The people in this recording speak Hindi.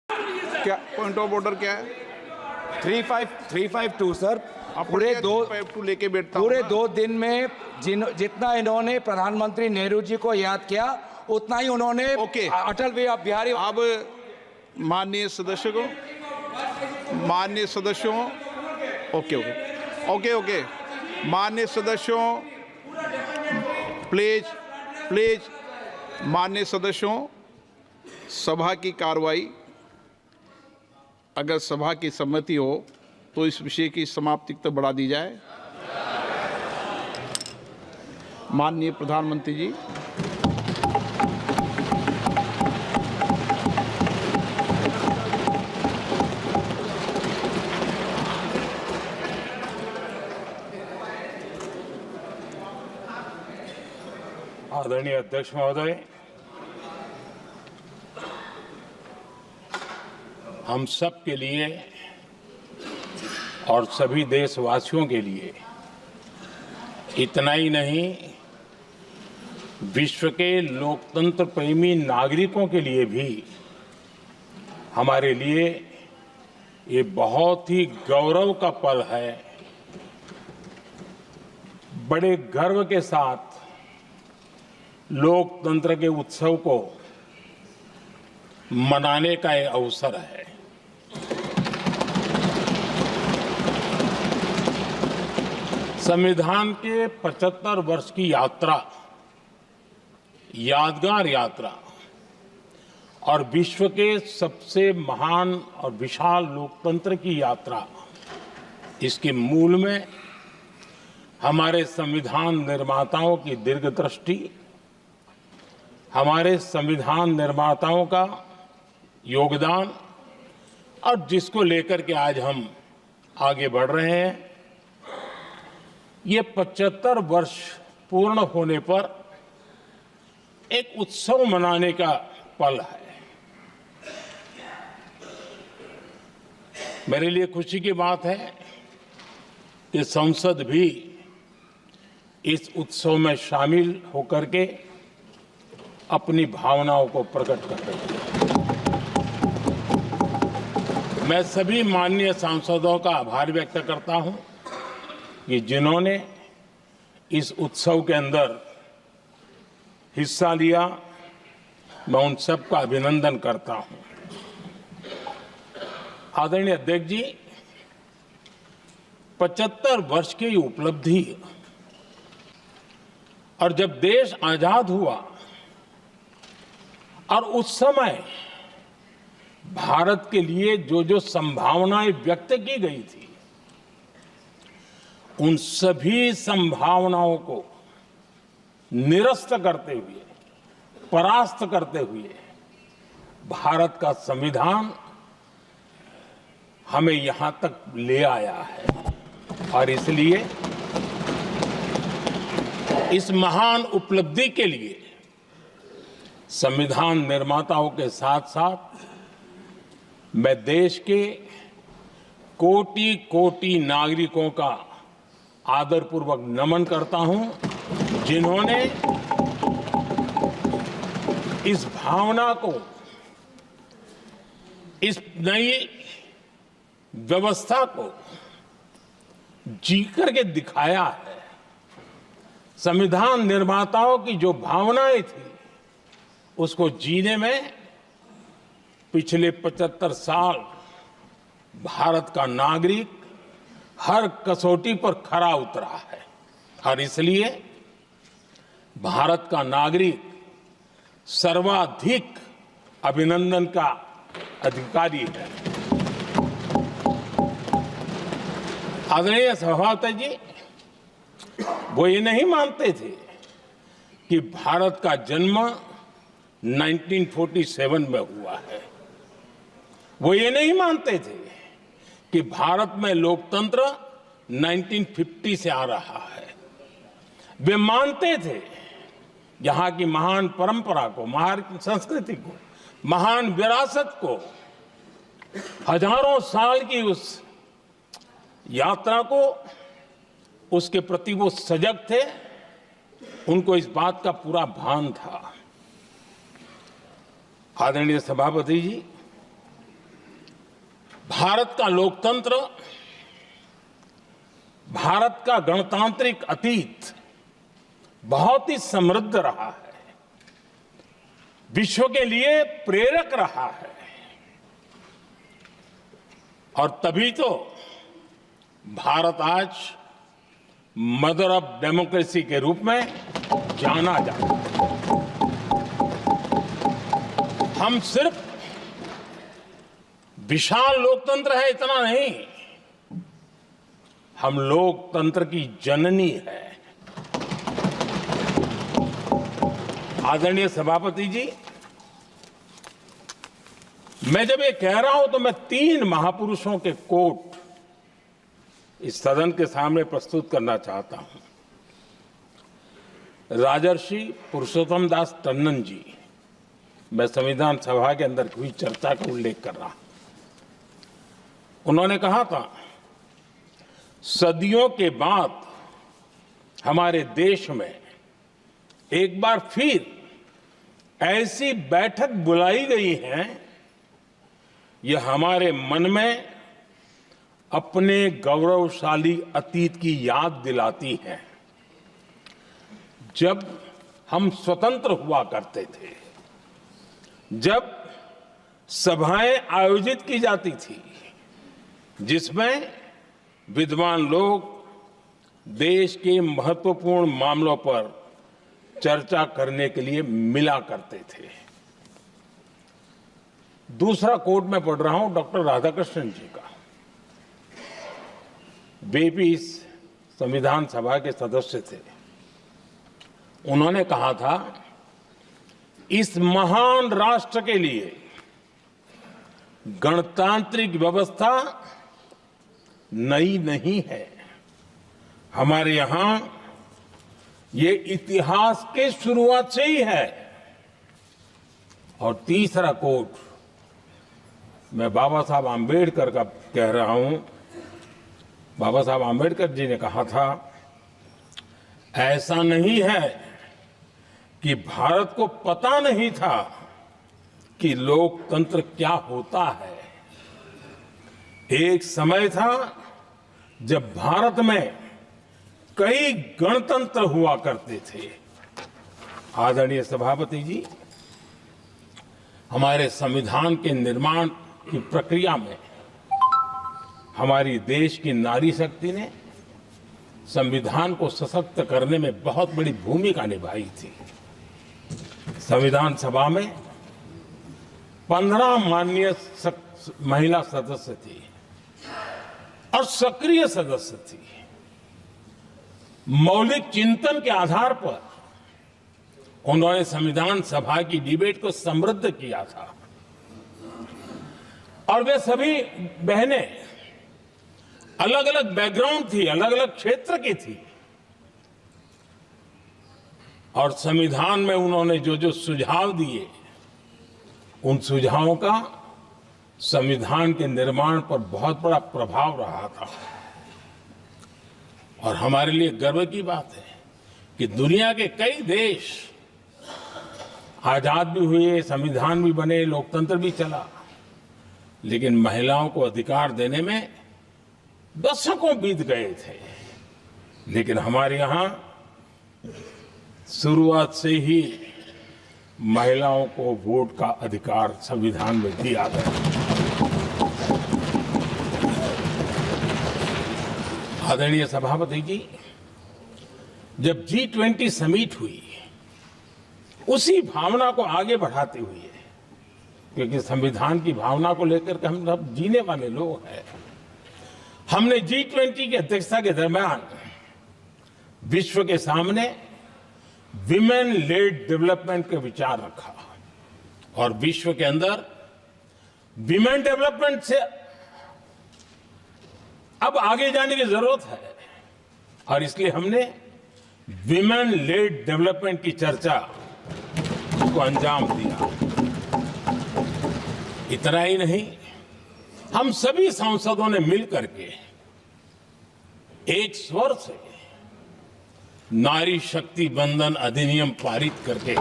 क्या पॉइंट ऑफ ऑर्डर क्या है? 352 सर। पूरे 2 लेके बैठता पूरे 2 दिन में जितना इन्होंने प्रधानमंत्री नेहरू जी को याद किया उतना ही उन्होंने अटल बिहारी। अब माननीय सदस्यों ओके माननीय सदस्यों प्लीज माननीय सदस्यों, सभा की कार्रवाई, अगर सभा की सम्मति हो तो इस विषय की समाप्ति तक बढ़ा दी जाए। माननीय प्रधानमंत्री जी। आदरणीय अध्यक्ष महोदय, हम सब के लिए और सभी देशवासियों के लिए, इतना ही नहीं विश्व के लोकतंत्र प्रेमी नागरिकों के लिए भी हमारे लिए ये बहुत ही गौरव का पल है। बड़े गर्व के साथ लोकतंत्र के उत्सव को मनाने का ये अवसर है। संविधान के 75 वर्ष की यात्रा, यादगार यात्रा और विश्व के सबसे महान और विशाल लोकतंत्र की यात्रा, इसके मूल में हमारे संविधान निर्माताओं की दीर्घदृष्टि, हमारे संविधान निर्माताओं का योगदान और जिसको लेकर के आज हम आगे बढ़ रहे हैं, ये 75 वर्ष पूर्ण होने पर एक उत्सव मनाने का पल है। मेरे लिए खुशी की बात है कि संसद भी इस उत्सव में शामिल होकर के अपनी भावनाओं को प्रकट कर रही है। मैं सभी माननीय सांसदों का आभार व्यक्त करता हूं कि जिन्होंने इस उत्सव के अंदर हिस्सा लिया। मैं उन सबका अभिनंदन करता हूं। आदरणीय अध्यक्ष जी, 75 वर्ष की उपलब्धि और जब देश आजाद हुआ और उस समय भारत के लिए जो संभावनाएं व्यक्त की गई थी, उन सभी संभावनाओं को निरस्त करते हुए, परास्त करते हुए भारत का संविधान हमें यहां तक ले आया है। और इसलिए इस महान उपलब्धि के लिए संविधान निर्माताओं के साथ साथ मैं देश के कोटि कोटि नागरिकों का आदरपूर्वक नमन करता हूं, जिन्होंने इस भावना को, इस नई व्यवस्था को जी करके दिखाया है। संविधान निर्माताओं की जो भावनाएं थी, उसको जीने में पिछले 75 साल भारत का नागरिक हर कसौटी पर खरा उतरा है। और इसलिए भारत का नागरिक सर्वाधिक अभिनंदन का अधिकारी है। आदरणीय सभापति जी, वो ये नहीं मानते थे कि भारत का जन्म 1947 में हुआ है। वो ये नहीं मानते थे कि भारत में लोकतंत्र 1950 से आ रहा है। वे मानते थे यहाँ की महान परंपरा को, महान संस्कृति को, महान विरासत को, हजारों साल की उस यात्रा को, उसके प्रति वो सजग थे। उनको इस बात का पूरा भान था। आदरणीय सभापति जी, भारत का लोकतंत्र, भारत का गणतांत्रिक अतीत बहुत ही समृद्ध रहा है, विश्व के लिए प्रेरक रहा है। और तभी तो भारत आज मदर ऑफ डेमोक्रेसी के रूप में जाना जाता है। हम सिर्फ विशाल लोकतंत्र है इतना नहीं, हम लोकतंत्र की जननी है। आदरणीय सभापति जी, मैं जब ये कह रहा हूं तो मैं 3 महापुरुषों के कोट इस सदन के सामने प्रस्तुत करना चाहता हूं। राजर्षि पुरुषोत्तम दास टंडन जी, मैं संविधान सभा के अंदर हुई चर्चा का उल्लेख कर रहा हूं। उन्होंने कहा था, सदियों के बाद हमारे देश में एक बार फिर ऐसी बैठक बुलाई गई है, यह हमारे मन में अपने गौरवशाली अतीत की याद दिलाती है, जब हम स्वतंत्र हुआ करते थे, जब सभाएं आयोजित की जाती थी जिसमें विद्वान लोग देश के महत्वपूर्ण मामलों पर चर्चा करने के लिए मिला करते थे। दूसरा कोट मैं पढ़ रहा हूं डॉक्टर राधाकृष्णन जी का। वे भी इस संविधान सभा के सदस्य थे। उन्होंने कहा था, इस महान राष्ट्र के लिए गणतांत्रिक व्यवस्था नई नहीं है, हमारे यहां ये इतिहास के शुरुआत से ही है। और तीसरा कोट मैं बाबा साहब आंबेडकर का कह रहा हूं। बाबा साहब आंबेडकर जी ने कहा था, ऐसा नहीं है कि भारत को पता नहीं था कि लोकतंत्र क्या होता है। एक समय था जब भारत में कई गणतंत्र हुआ करते थे। आदरणीय सभापति जी, हमारे संविधान के निर्माण की प्रक्रिया में हमारी देश की नारी शक्ति ने संविधान को सशक्त करने में बहुत बड़ी भूमिका निभाई थी। संविधान सभा में 15 माननीय महिला सदस्य थी और सक्रिय सदस्य थी। मौलिक चिंतन के आधार पर उन्होंने संविधान सभा की डिबेट को समृद्ध किया था। और वे सभी बहनें अलग अलग बैकग्राउंड थी, अलग अलग क्षेत्र की थी। और संविधान में उन्होंने जो जो सुझाव दिए, उन सुझावों का संविधान के निर्माण पर बहुत बड़ा प्रभाव रहा था। और हमारे लिए गर्व की बात है कि दुनिया के कई देश आजाद भी हुए, संविधान भी बने, लोकतंत्र भी चला, लेकिन महिलाओं को अधिकार देने में दशकों बीत गए थे। लेकिन हमारे यहां शुरुआत से ही महिलाओं को वोट का अधिकार संविधान में दिया गया। आदरणीय सभापति जी, जब G20 समिट हुई, उसी भावना को आगे बढ़ाते हुए, क्योंकि संविधान की भावना को लेकर के हम सब जीने वाले लोग हैं, हमने G20 की अध्यक्षता के दरमियान विश्व के सामने विमेन लेड डेवलपमेंट का विचार रखा। और विश्व के अंदर विमेन डेवलपमेंट से अब आगे जाने की जरूरत है। और इसलिए हमने विमेन लेड डेवलपमेंट की चर्चा को अंजाम दिया। इतना ही नहीं, हम सभी सांसदों ने मिलकर के एक स्वर से नारी शक्ति बंधन अधिनियम पारित करके